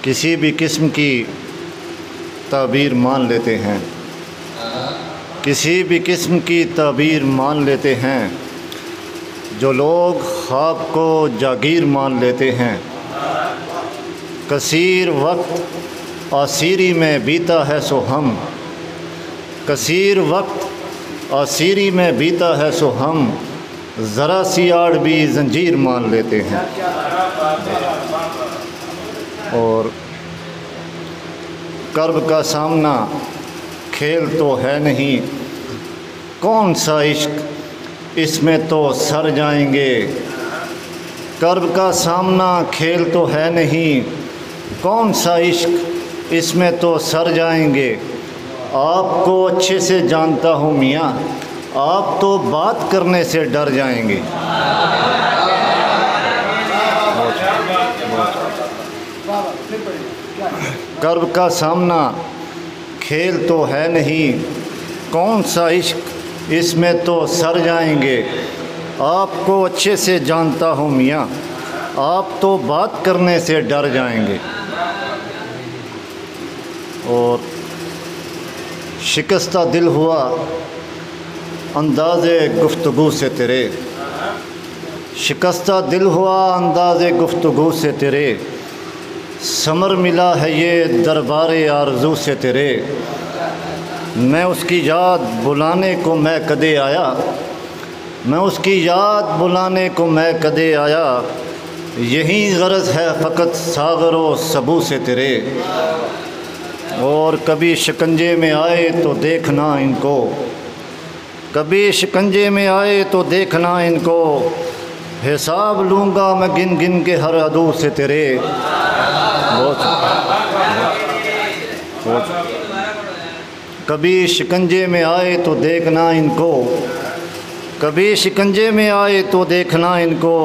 किसी भी किस्म की ताबीर मान लेते हैं, किसी भी किस्म की ताबीर मान लेते हैं। जो लोग ख्वाब को जागीर मान लेते हैं। कसीर वक्त आसीरी में बीता है सो हम, कसीर वक्त आसीरी में बीता है सो हम, ज़रा सी आड़ भी जंजीर मान लेते हैं। और कर्ब का सामना खेल तो है नहीं, कौन सा इश्क इसमें तो सर जाएंगे। कर्ब का सामना खेल तो है नहीं, कौन सा इश्क इसमें तो सर जाएंगे। आपको अच्छे से जानता हूँ मियाँ, आप तो बात करने से डर जाएंगे। कर्ब का सामना खेल तो है नहीं, कौन सा इश्क इसमें तो सर जाएंगे। आपको अच्छे से जानता हूँ मियाँ, आप तो बात करने से डर जाएंगे। और शिकस्ता दिल हुआ अंदाज़े गुफ्तगू से तेरे, शिकस्ता दिल हुआ अंदाज़े गुफ्तगू से तेरे, समर मिला है ये दरबारे आरज़ू से तेरे। मैं उसकी याद बुलाने को मैं कदे आया, मैं उसकी याद बुलाने को मैं कदे आया, यही गरज है फ़कत सागरो सबू से तेरे। और कभी शिकंजे में आए तो देखना इनको, कभी शिकंजे में आए तो देखना इनको, हिसाब लूँगा मैं गिन गिन के हर अदू से तेरे। कभी शिकंजे में आए तो देखना इनको, कभी शिकंजे में आए तो देखना इनको,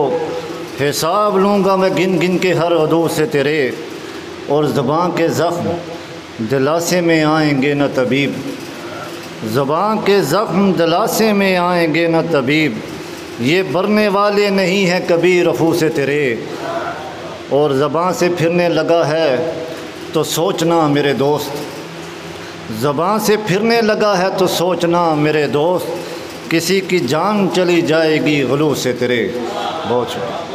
हिसाब लूँगा मैं गिन गिन के हर अदू से तेरे। और ज़बां के ज़ख्म दिलासे में आएंगे न तबीब, ज़बां के ज़ख्म दिलासे में आएंगे न तबीब, ये भरने वाले नहीं हैं कभी रफ़ू से तेरे। और ज़बां से फिरने लगा है तो सोचना मेरे दोस्त, ज़बां से फिरने लगा है तो सोचना मेरे दोस्त, किसी की जान चली जाएगी गलू से तेरे। बहुत शुक्रिया।